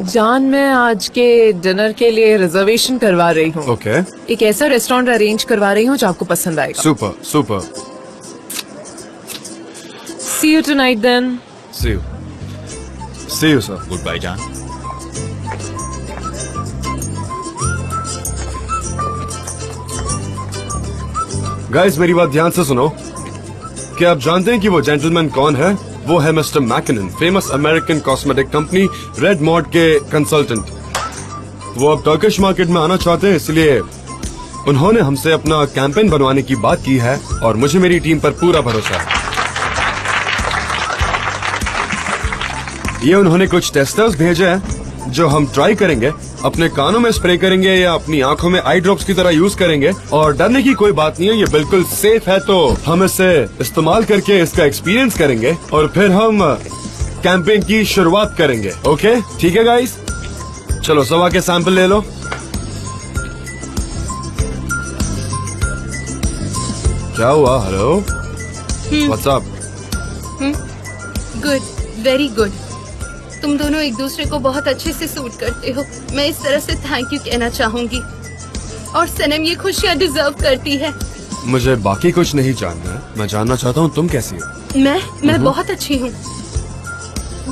जान, मैं आज के डिनर के लिए रिजर्वेशन करवा रही हूँ। ओके। एक ऐसा रेस्टोरेंट अरेंज करवा रही हूँ जो आपको पसंद आएगा। Super super. See you tonight then. See you. See you, sir. Good bye जान। गाइस, मेरी बात ध्यान से सुनो। क्या आप जानते हैं कि वो जेंटलमैन कौन है? वो है mister McKinnon, famous American cosmetic company Red Mod के कंसल्टेंट। वो अब टर्किश मार्केट में आना चाहते हैं, इसलिए उन्होंने हमसे अपना कैंपेन बनवाने की बात की है और मुझे मेरी टीम पर पूरा भरोसा है। ये उन्होंने कुछ टेस्टर्स भेजे हैं जो हम ट्राई करेंगे, अपने कानों में स्प्रे करेंगे या अपनी आंखों में आई ड्रॉप्स की तरह यूज करेंगे। और डरने की कोई बात नहीं है, ये बिल्कुल सेफ है। तो हम इसे इस्तेमाल करके इसका एक्सपीरियंस करेंगे और फिर हम कैंपेन की शुरुआत करेंगे। ओके, ठीक है गाइस, चलो सब आके सैंपल ले लो। क्या हुआ? Hello, what's up? Good, very good. तुम दोनों एक दूसरे को बहुत अच्छे से सूट करते हो। मैं इस तरह से थैंक यू कहना चाहूंगी। और सनम ये खुशियाँ डिजर्व करती है। मुझे बाकी कुछ नहीं जानना है, मैं जानना चाहता हूँ तुम कैसी हो। मैं बहुत अच्छी हूँ।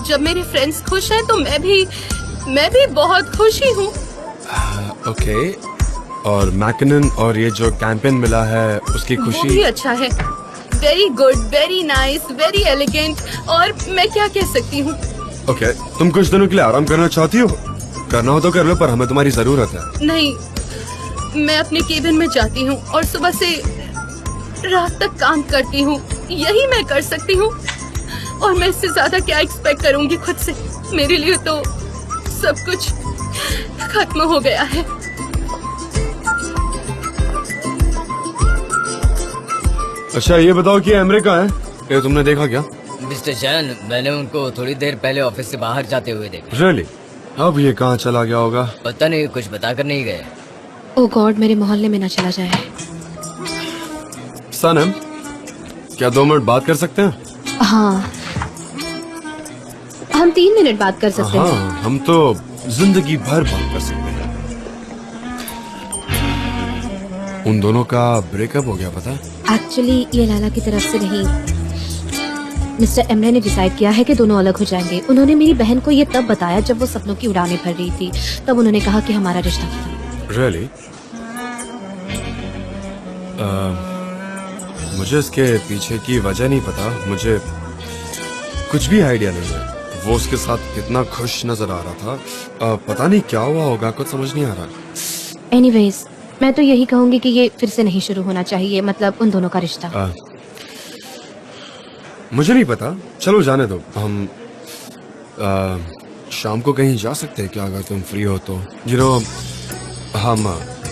जब मेरे फ्रेंड्स खुश हैं तो मैं भी बहुत खुश ही हूँ। ओके, और मैकिनन और ये जो कैंपेन मिला है उसकी वो खुशी भी अच्छा है। Very good, very nice, very elegant. और मैं क्या कह सकती हूँ। ओके, तुम कुछ दिनों के लिए आराम करना चाहती हो? करना हो तो कर लो, पर हमें तुम्हारी जरूरत है। नहीं, मैं अपने केबिन में जाती हूँ और सुबह से रात तक काम करती हूँ। यही मैं कर सकती हूँ और मैं इससे ज्यादा क्या एक्सपेक्ट करूँगी खुद से। मेरे लिए तो सब कुछ खत्म हो गया है। अच्छा, ये बताओ कि एमरे कहाँ है? ये तुमने देखा क्या? मिस्टर चैन, मैंने उनको थोड़ी देर पहले ऑफिस से बाहर जाते हुए देखा। रियली? अब ये कहाँ चला गया होगा? पता नहीं, कुछ बताकर नहीं गए। ओह गॉड, मेरे मोहल्ले में ना चला जाए। सनम, क्या 2 मिनट बात कर सकते हैं? हाँ, हम 3 मिनट बात कर सकते हैं। हाँ, हम तो जिंदगी भर बात कर सकते हैं। उन दोनों का ब्रेकअप हो गया, पता है? एक्चुअली ये लाला की तरफ से नहीं, मिस्टर एमरे ने डिसाइड किया है कि दोनों अलग हो जाएंगे। उन्होंने मेरी बहन को ये तब बताया जब वो सपनों की उड़ानें भर रही थी। तब उन्होंने कहा कि हमारा रिश्ता खत्म। रियली? मुझे इसके पीछे की वजह नहीं पता, मुझे कुछ भी आइडिया नहीं है। वो उसके साथ कितना खुश नजर आ रहा था। पता नहीं क्या हुआ होगा, कुछ समझ नहीं आ रहा। एनीवेज, मैं तो यही कहूंगी कि ये फिर से नहीं शुरू होना चाहिए, मतलब उन दोनों का रिश्ता। मुझे नहीं पता, चलो जाने दो। हम शाम को कहीं जा सकते हैं क्या, अगर तुम फ्री हो तो? यू नो, हम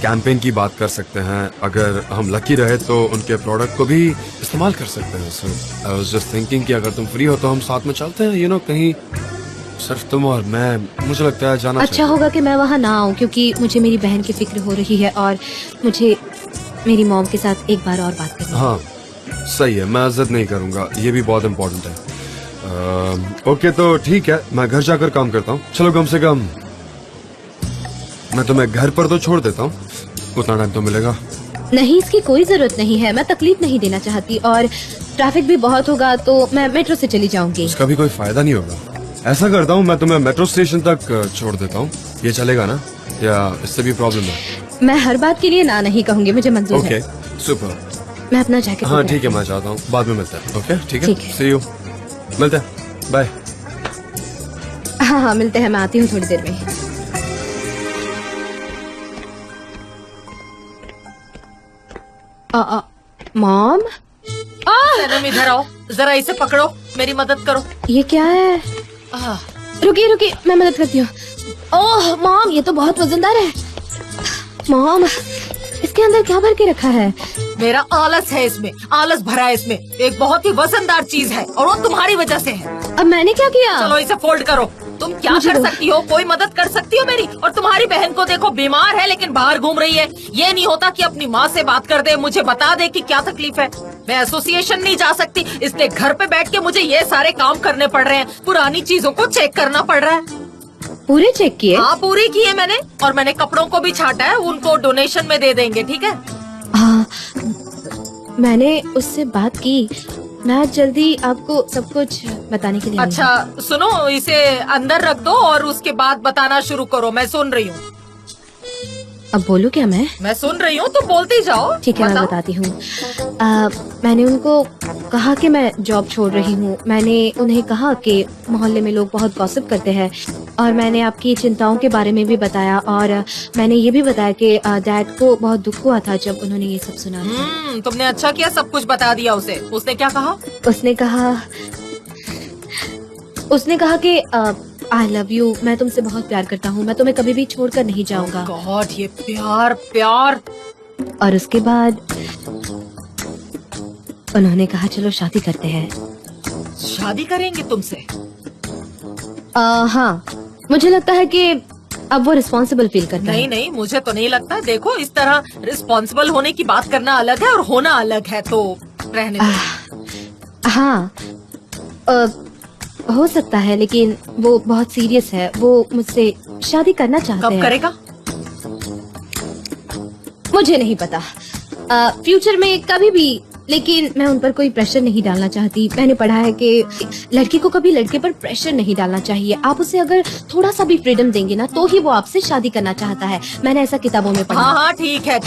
कैंपेन की बात कर सकते हैं। अगर हम लकी रहे तो उनके प्रोडक्ट को भी इस्तेमाल कर सकते हैं। सो आई वाज जस्ट थिंकिंग कि अगर तुम फ्री हो तो हम साथ में चलते हैं, यू नो, कहीं सिर्फ तुम और मैं। मुझे लगता है जाना अच्छा होगा कि मैं वहाँ ना आऊँ, क्योंकि मुझे मेरी बहन की फिक्र हो रही है और मुझे मेरी मॉम के साथ एक बार और बात करनी है। हाँ सही है, मैं इज्जत नहीं करूंगा, ये भी बहुत इम्पोर्टेंट है। ओके तो ठीक है, मैं घर जाकर काम करता हूँ। चलो, कम से कम मैं तुम्हें घर पर तो छोड़ देता हूँ, उतना टाइम तो मिलेगा। नहीं, इसकी कोई जरूरत नहीं है। मैं तकलीफ नहीं देना चाहती और ट्रैफिक भी बहुत होगा तो मैं मेट्रो से चली जाऊंगी। उसका भी कोई फायदा नहीं होगा। ऐसा करता हूँ, मैं तुम्हें मेट्रो स्टेशन तक छोड़ देता हूँ। ये चलेगा ना, या इससे भी प्रॉब्लम है? मैं हर बात के लिए ना नहीं कहूँगी, मुझे मंजूर है। Okay, super. मैं अपना जैकेट। हाँ ठीक है, मैं चाहता हूँ, बाद में मिलते हैं। ओके ठीक है, सी यू, मिलते हैं, बाय। हाँ, मिलते हैं, मैं आती हूँ थोड़ी देर में। मॉम, सनम इधर आओ, जरा इसे पकड़ो, मेरी मदद करो। ये क्या है? रुकिए रुकिए, मैं मदद करती हूँ। ओह मॉम, ये तो बहुत वजनदार है। मॉम, इसके अंदर क्या भर के रखा है? मेरा आलस है इसमें, आलस भरा है इसमें। एक बहुत ही वजनदार चीज है और वो तुम्हारी वजह से है। अब मैंने क्या किया? चलो इसे फोल्ड करो। तुम क्या कर सकती हो? कोई मदद कर सकती हो मेरी? और तुम्हारी बहन को देखो, बीमार है लेकिन बाहर घूम रही है। ये नहीं होता कि अपनी माँ से बात कर दे, मुझे बता दे कि क्या तकलीफ है। मैं एसोसिएशन नहीं जा सकती, इसलिए घर पे बैठ के मुझे ये सारे काम करने पड़ रहे हैं। पुरानी चीजों को चेक करना पड़ रहा है। पूरे चेक किए? हाँ पूरे किए मैंने, और मैंने कपड़ों को भी छाटा है, उनको डोनेशन में दे देंगे, ठीक है? हाँ, मैंने उससे बात की। मैं आज जल्दी आपको सब कुछ बताने के लिए आई हूँ। अच्छा सुनो, इसे अंदर रख दो और उसके बाद बताना शुरू करो, मैं सुन रही हूँ। अब बोलूं क्या मैं सुन रही हूँ, तो बोलती जाओ। ठीक है, मैं बताओ। बताती हूँ। मैंने उनको कहा कि मैं जॉब छोड़ रही हूँ। मैंने उन्हें कहा कि मोहल्ले में लोग बहुत गॉसिप करते हैं, और मैंने आपकी चिंताओं के बारे में भी बताया, और मैंने ये भी बताया कि डैड को बहुत दुख हुआ था जब उन्होंने ये सब सुना था। तुमने अच्छा किया, सब कुछ बता दिया उसे। उसने क्या कहा? उसने कहा कि आई लव यू, मैं तुमसे बहुत प्यार करता हूँ, मैं तुम्हें कभी भी छोड़कर नहीं जाऊंगा। गॉड, ये प्यार प्यार। और उसके बाद उन्होंने कहा चलो शादी करते हैं। शादी करेंगे तुमसे? हाँ, मुझे लगता है कि अब वो रिस्पॉन्सिबल फील करता है। नहीं, मुझे तो नहीं लगता। देखो, इस तरह रिस्पॉन्सिबल होने की बात करना अलग है और होना अलग है, तो रहने दो। हाँ, हो सकता है, लेकिन वो बहुत सीरियस है। वो मुझसे शादी करना चाहते हैं। कब करेगा? मुझे नहीं पता, फ्यूचर में कभी भी, लेकिन मैं उन पर कोई प्रेशर नहीं डालना चाहती। मैंने पढ़ा है कि लड़की को कभी लड़के पर प्रेशर नहीं डालना चाहिए। आप उसे अगर थोड़ा सा भी फ्रीडम देंगे ना, तो ही वो आपसे शादी करना चाहता है। मैंने ऐसा किताबों में पढ़ा। हाँ, ठीक है,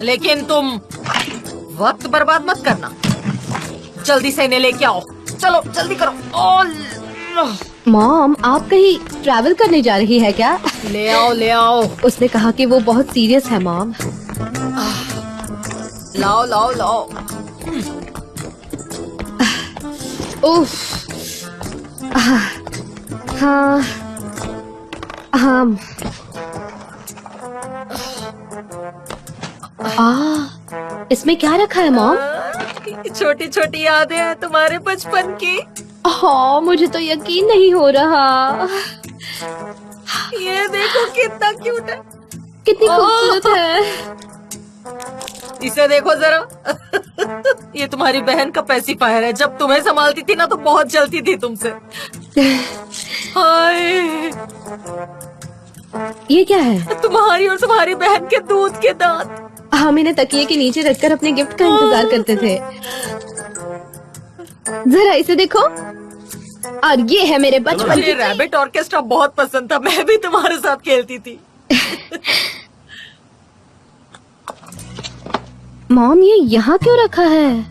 लेकिन तुम वक्त बर्बाद मत करना। जल्दी से इन्हें लेके आओ, चलो जल्दी करो। मॉम, आप कहीं ट्रैवल करने जा रही है क्या? ले आओ। उसने कहा कि वो बहुत सीरियस है मॉम। लाओ। उफ, हाँ, इसमें क्या रखा है मॉम? छोटी छोटी यादें हैं तुम्हारे बचपन की। हाँ, मुझे तो यकीन नहीं हो रहा। ये देखो कितना क्यूट है, कितनी खूबसूरत है। इसे देखो जरा। ये तुम्हारी बहन का पैसिफायर है। जब तुम्हें संभालती थी ना, तो बहुत जलती थी तुमसे। हाय, ये क्या है? तुम्हारी और तुम्हारी बहन के दूध के दांत। हम इन्हें तकिए के नीचे रखकर अपने गिफ्ट का इंतजार करते थे। जरा इसे देखो। और ये है मेरे बचपन मुझे रैबिट ऑर्केस्ट्रा बहुत पसंद था, मैं भी तुम्हारे साथ खेलती थी। मॉम, ये यहाँ क्यों रखा है?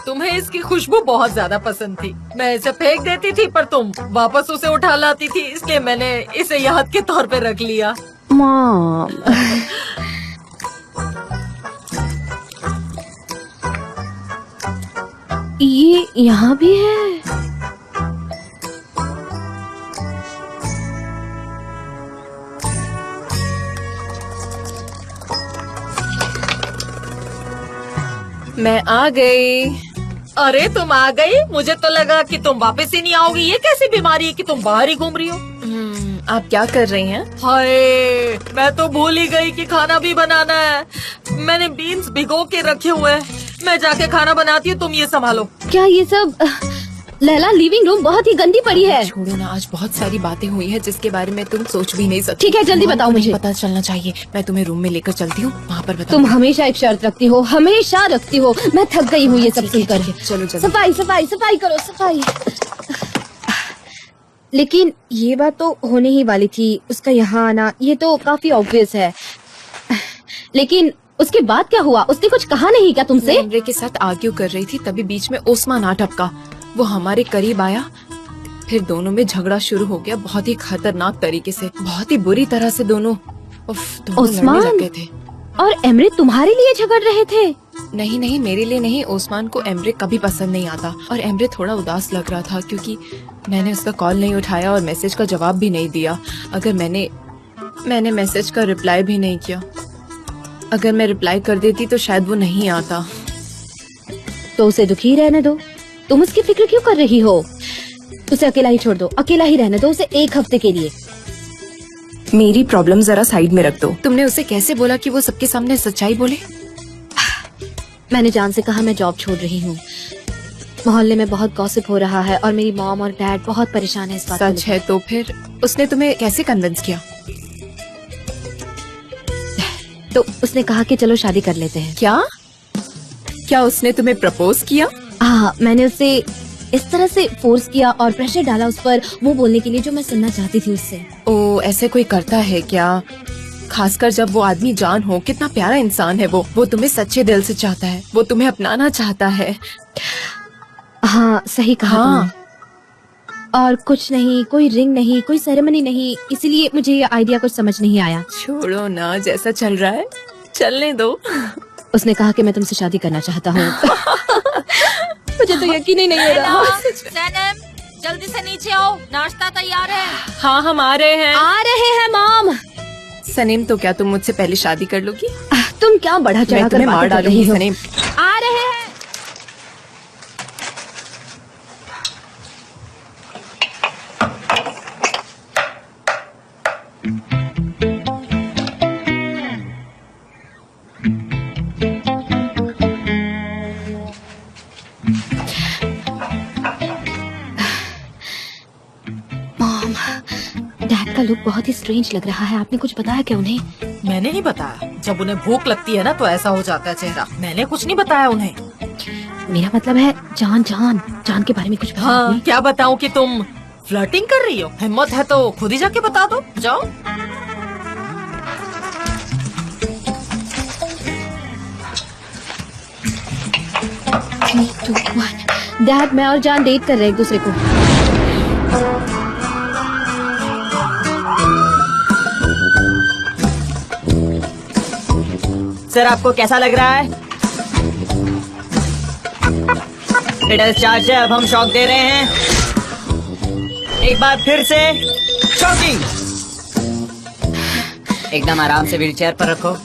तुम्हें इसकी खुशबू बहुत ज्यादा पसंद थी। मैं इसे फेंक देती थी, पर तुम वापस उसे उठा लाती थी, इसलिए मैंने इसे याद के तौर पे रख लिया। मॉम, ये यहाँ भी है। मैं आ गई। अरे तुम आ गई? मुझे तो लगा कि तुम वापस ही नहीं आओगी। ये कैसी बीमारी है कि तुम बाहर ही घूम रही हो? आप क्या कर रही हैं? हाय, मैं तो भूल ही गई कि खाना भी बनाना है। मैंने बीन्स भिगो के रखे हुए हैं। मैं जाके खाना बनाती हूँ, तुम ये संभालो। क्या ये सब? लैला, लिविंग रूम बहुत ही गंदी पड़ी है। छोड़ो ना, आज बहुत सारी बातें हुई हैं जिसके बारे में तुम सोच भी नहीं सकती। ठीक है, जल्दी बताओ मुझे। पता चलना चाहिए। मैं तुम्हें रूम में लेकर चलती हूँ, वहाँ पर बता। तुम हमेशा एक शर्त रखती हो, हमेशा रखती हो। मैं थक गई हूँ ये सब सुनकर। चलो सफाई सफाई सफाई करो, सफाई। लेकिन ये बात तो होने ही वाली थी, उसका यहाँ आना, ये तो काफी ऑब्वियस है। लेकिन उसके बाद क्या हुआ? उसने कुछ कहा नहीं क्या तुमसे? मैं एमरे के साथ आर्ग्यू कर रही थी, तभी बीच में ओस्मान आ टपका। वो हमारे करीब आया, फिर दोनों में झगड़ा शुरू हो गया, बहुत ही खतरनाक तरीके से, बहुत ही बुरी तरह से। दोनों ओस्मान लड़ने लग गए थे। और एमरे तुम्हारे लिए झगड़ रहे थे? नहीं, मेरे लिए नहीं। ओस्मान को एमरे कभी पसंद नहीं आता, और एमरे थोड़ा उदास लग रहा था क्योंकि मैंने उसका कॉल नहीं उठाया और मैसेज का जवाब भी नहीं दिया। अगर मैंने मैसेज का रिप्लाई भी नहीं किया, अगर मैं रिप्लाई कर देती तो शायद वो नहीं आता। तो उसे दुखी रहने दो। तुम उसकी फिक्र क्यों कर रही हो? उसे अकेला ही छोड़ दो, अकेला ही रहने दो उसे 1 हफ्ते के लिए। मेरी प्रॉब्लम जरा साइड में रख दो। तुमने उसे कैसे बोला कि वो सबके सामने सच्चाई बोले? मैंने जान से कहा मैं जॉब छोड़ रही हूँ। मोहल्ले में बहुत गॉसिप हो रहा है और मेरी मॉम और डैड बहुत परेशान है इस बात को सच है तो फिर उसने तुम्हें कैसे कन्विंस किया? लेकर। तो उसने कहा कि चलो शादी कर लेते हैं। क्या क्या उसने तुम्हें प्रपोज किया? हाँ, मैंने उसे इस तरह से फोर्स किया और प्रेशर डाला उस पर वो बोलने के लिए जो मैं सुनना चाहती थी उससे। ओ, ऐसे कोई करता है क्या? खासकर जब वो आदमी जान हो। कितना प्यारा इंसान है वो तुम्हें सच्चे दिल से चाहता है, वो तुम्हें अपनाना चाहता है। हाँ, सही कहा हाँ। तुमने। और कुछ नहीं, कोई रिंग नहीं, कोई सेरेमनी नहीं, इसीलिए मुझे ये आइडिया कुछ समझ नहीं आया। छोड़ो ना, जैसा चल रहा है चलने दो। उसने कहा कि मैं तुमसे शादी करना चाहता हूँ। मुझे तो यकीन ही नहीं हो रहा। सनम, जल्दी से नीचे आओ, नाश्ता तैयार है। हाँ, हम आ रहे हैं। आ रहे हैं मॉम। सनीम, तो क्या तुम मुझसे पहले शादी कर लोगी? तुम क्या बढ़ा मैं चढ़ा कर तुम्हें मार बातें कर रही डालूंगी हो? सनीम। आ रहे हैं। मॉम, डैड का लुक बहुत ही स्ट्रेंज लग रहा है। आपने कुछ बताया क्या उन्हें? मैंने नहीं बताया। जब उन्हें भूख लगती है ना तो ऐसा हो जाता है चेहरा। मैंने कुछ नहीं बताया उन्हें। मेरा मतलब है जान जान जान के बारे में कुछ बताया हाँ, आपने? क्या बताऊँ कि तुम फ्लर्टिंग कर रही हो? हिम्मत है तो खुद ही जाके बता दो, जाओ। Three, two, one. डैड, मैं और जान डेट कर रहे हैं एक दूसरे को। सर, आपको कैसा लग रहा है? रिडल चार्ज है, अब हम शॉक दे रहे हैं। एक बार फिर से शॉकिंग। एकदम आराम से व्हीलचेयर पर रखो।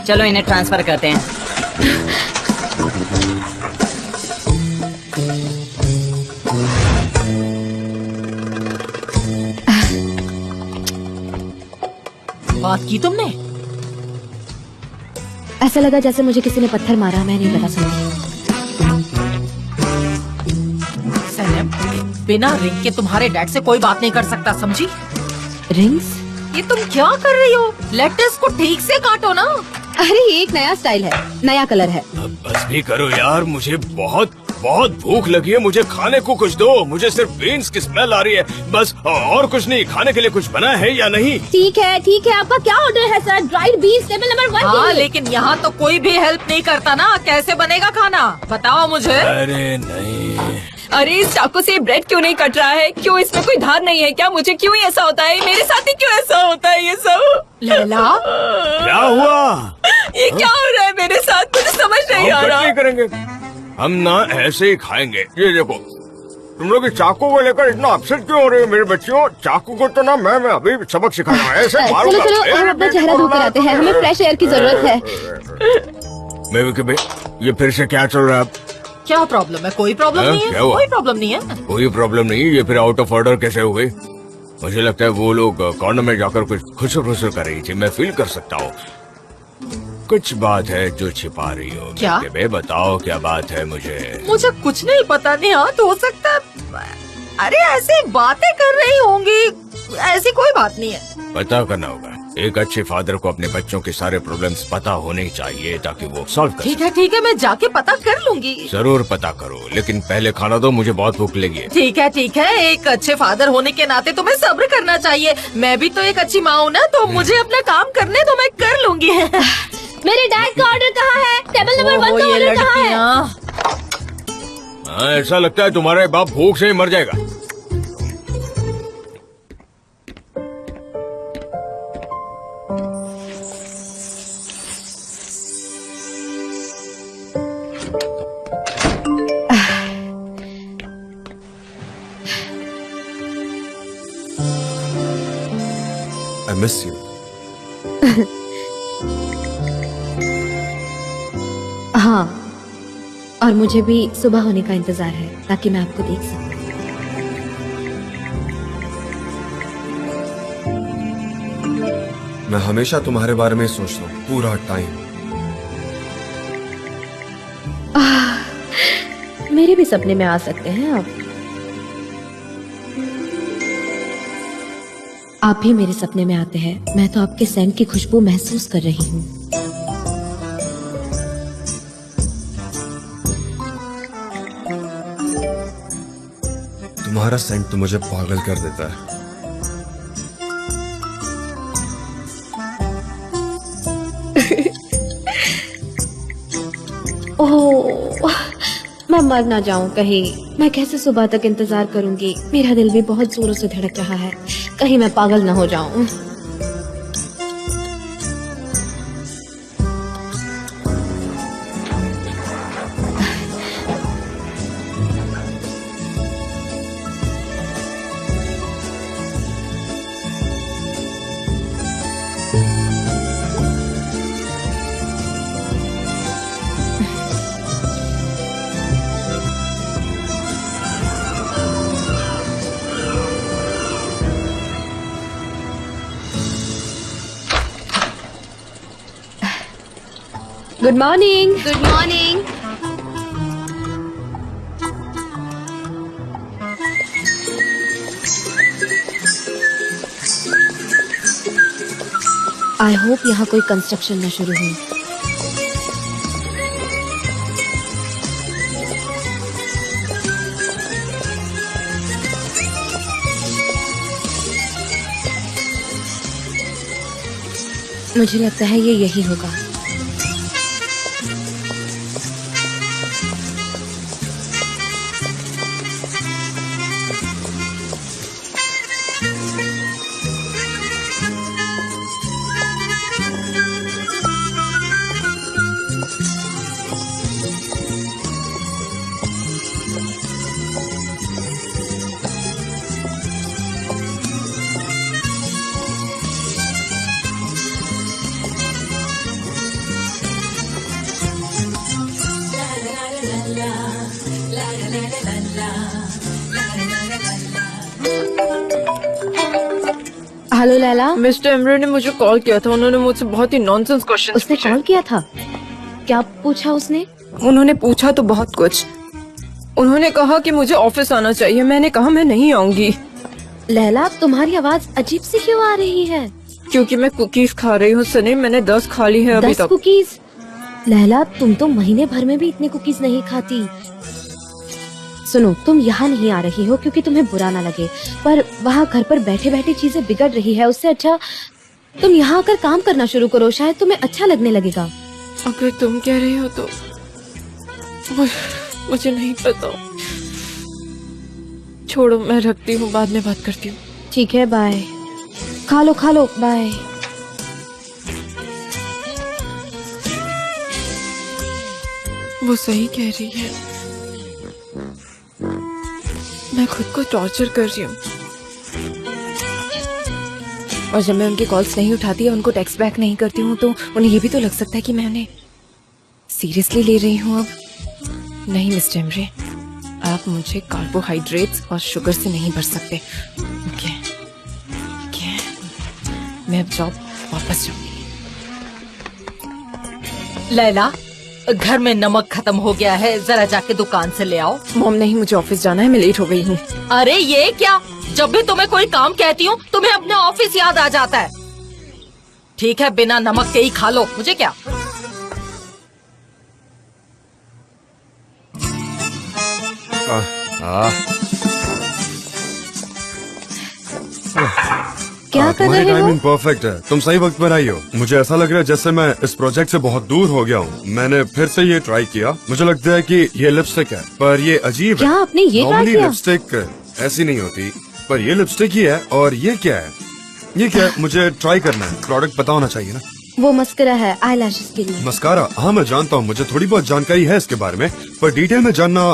चलो इन्हें ट्रांसफर करते हैं। बात की तुमने? ऐसा लगा जैसे मुझे किसी ने पत्थर मारा। मैं नहीं बता सकती। सनम, बिना रिंग के तुम्हारे डैड से कोई बात नहीं कर सकता, समझी? रिंग्स? ये तुम क्या कर रही हो? लेटेस को ठीक से काटो ना। अरे, ये एक नया स्टाइल है, नया कलर है। अब बस भी करो यार, मुझे बहुत बहुत भूख लगी है। मुझे खाने को कुछ दो। मुझे सिर्फ बीन्स की स्मेल आ रही है बस, और कुछ नहीं। खाने के लिए कुछ बना है या नहीं? ठीक है ठीक है, आपका क्या ऑर्डर है sir? Dried beans table number 1 हाँ, लेकिन यहाँ तो कोई भी हेल्प नहीं करता ना। कैसे बनेगा खाना, बताओ मुझे। अरे नहीं। अरे, इस चाकू से ब्रेड क्यों नहीं कट रहा है? क्यों इसमें कोई धार नहीं है क्या? मुझे क्यों ऐसा होता है? मेरे साथ ही क्यों ऐसा होता है ये सब? लैला, क्या हुआ? ये क्या हो रहा है मेरे साथ? मुझे समझ नहीं आ हम रहा। कुछ नहीं करेंगे, हम ना ऐसे ही खाएंगे। ये देखो, तुम लोग इस चाकू को लेकर इतना अपसेट क्यों हो रहे हो मेरे बच्चों? चाकू को तो ना मैं अभी सबक सिखाऊंगा। ऐसे चलो मारूंगा। चलो, हम अपना चेहरा धो कर आते हैं। हमें फ्रेश एयर की जरूरत है। ये फिर से क्या चल रहा है? क्या प्रॉब्लम है? कोई प्रॉब्लम हाँ, नहीं है, क्या हुआ? कोई प्रॉब्लम नहीं है। कोई प्रॉब्लम नहीं। ये फिर आउट ऑफ ऑर्डर कैसे हो गई? मुझे लगता है वो लोग कॉर्नर में जाकर कुछ खुसर कर रही थी। मैं फील कर सकता हूँ कुछ बात है जो छिपा रही हो। क्या? बे बताओ क्या बात है मुझे मुझे कुछ नहीं पता। निहात, हो सकता है अरे ऐसे बातें कर रही होंगी, ऐसी कोई बात नहीं है। पता करना होगा। एक अच्छे फादर को अपने बच्चों के सारे प्रॉब्लम्स पता होने चाहिए ताकि वो सॉल्व कर ठीक है ठीक है, मैं जाके पता कर लूंगी। जरूर पता करो, लेकिन पहले खाना दो, मुझे बहुत भूख लगी है। ठीक है, एक अच्छे फादर होने के नाते तुम्हें सब्र करना चाहिए। मैं भी तो एक अच्छी माँ हूँ ना, तो मुझे अपना काम करने तो मैं कर लूंगी। मेरे डैड का ऑर्डर कहाँ है? टेबल नंबर 1 का ऑर्डर कहाँ है? हाँ, ऐसा लगता है तुम्हारे बाप भूख से ही मर जाएगा। I miss you. हाँ, और मुझे भी सुबह होने का इंतजार है ताकि मैं आपको देख सकूं। मैं हमेशा तुम्हारे बारे में सोचता हूँ पूरा टाइम। मेरे भी सपने में आ सकते हैं आप भी मेरे सपने में आते हैं। मैं तो आपके सेंट की खुशबू महसूस कर रही हूँ। तुम्हारा सेंट तो मुझे पागल कर देता है। ओह, मैं मर ना जाऊं कहीं। मैं कैसे सुबह तक इंतजार करूंगी? मेरा दिल भी बहुत जोरों से धड़क रहा है, कहीं मैं पागल ना हो जाऊं। Good morning. Good morning. I hope यहाँ कोई कंस्ट्रक्शन न शुरू हो। मुझे लगता है ये यही होगा। हेलो लैला। मिस्टर एमरे ने मुझे कॉल किया था। उन्होंने मुझसे बहुत ही नॉनसेंस क्वेश्चन उसने कॉल किया था? क्या पूछा उसने? उन्होंने पूछा तो बहुत कुछ। उन्होंने कहा कि मुझे ऑफिस आना चाहिए। मैंने कहा मैं नहीं आऊंगी। लैला, तुम्हारी आवाज अजीब सी क्यों आ रही है? क्योंकि मैं कुकीज खा रही हूँ सनी। मैंने 10 खा ली है अभी 10 तक। कुकीज? लैला, तुम तो महीने भर में भी इतने कुकीज नहीं खाती। सुनो, तुम यहाँ नहीं आ रही हो क्योंकि तुम्हें बुरा ना लगे, पर वहाँ घर पर बैठे बैठे चीजें बिगड़ रही है। उससे अच्छा तुम यहाँ आकर काम करना शुरू करो, शायद तुम्हें अच्छा लगने लगेगा। अगर तुम कह रही हो तो मुझे नहीं पता। छोड़ो, मैं रखती हूँ, बाद में बात करती हूँ। ठीक है, बाय। खा लो, बाय। वो सही कह रही है। मैं खुद को टॉर्चर कर रही हूँ। और जब मैं उनकी कॉल्स नहीं उठाती या उनको टेक्स्ट बैक नहीं करती हूँ तो उन्हें ये भी तो लग सकता है कि मैं उन्हें सीरियसली ले रही हूँ। अब नहीं मिस्टर एमरे, आप मुझे कार्बोहाइड्रेट्स और शुगर से नहीं भर सकते। ओके, मैं अब जॉब वापस जाऊंगी। लैला, घर में नमक खत्म हो गया है, जरा जाके दुकान से ले आओ। मॉम नहीं, मुझे ऑफिस जाना है, मैं लेट हो गई हूँ। अरे ये क्या, जब भी तुम्हें कोई काम कहती हूँ तुम्हें अपने ऑफिस याद आ जाता है। ठीक है, बिना नमक के ही खा लो, मुझे क्या। क्या कर रहे हो? टाइमिंग परफेक्ट है। तुम सही वक्त पर आई हो। मुझे ऐसा लग रहा है जैसे मैं इस प्रोजेक्ट से बहुत दूर हो गया हूँ। मैंने फिर से ये ट्राई किया। मुझे लगता है कि ये लिपस्टिक है, पर ये अजीब क्या है। आपने ये ट्राई नॉर्मली किया? लिपस्टिक ऐसी नहीं होती, पर ये लिपस्टिक ही है। और ये क्या है? ये क्या है? मुझे ट्राई करना है। प्रोडक्ट पता होना चाहिए ना। वो मस्करा है आईलैशेस के लिए। मस्कारा? हाँ, मैं जानता हूँ। मुझे थोड़ी बहुत जानकारी है इसके बारे में, पर डिटेल में जानना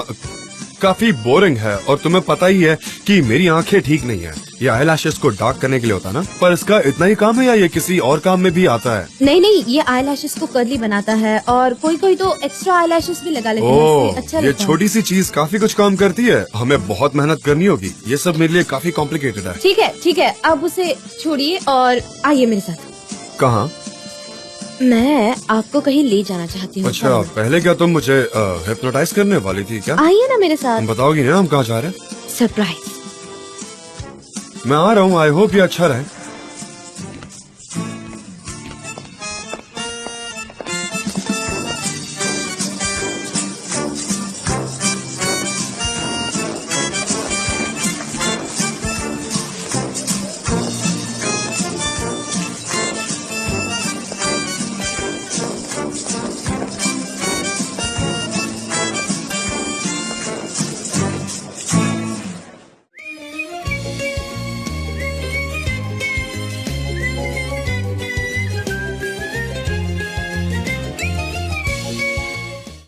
काफी बोरिंग है। और तुम्हें पता ही है कि मेरी आंखें ठीक नहीं है। ये आईलैशेस को डार्क करने के लिए होता है ना, पर इसका इतना ही काम है या ये किसी और काम में भी आता है? नहीं, ये आईलैशेस को कर्ली बनाता है और कोई तो एक्स्ट्रा आईलैशेस भी लगा लेते हैं। ओह, इससे अच्छा ये लगता है। छोटी सी चीज काफी कुछ काम करती है। हमें बहुत मेहनत करनी होगी। ये सब मेरे लिए काफी कॉम्प्लिकेटेड है। ठीक है, अब उसे छोड़िए और आइए मेरे साथ। कहाँ? मैं आपको कहीं ले जाना चाहती हूँ। अच्छा, पहले क्या तुम मुझे हिप्नोटाइज करने वाली थी क्या? आइए ना मेरे साथ। तुम बताओगी ना हम कहाँ जा रहे हैं? सरप्राइज। मैं आ रहा हूँ, आई होप ये अच्छा रहे।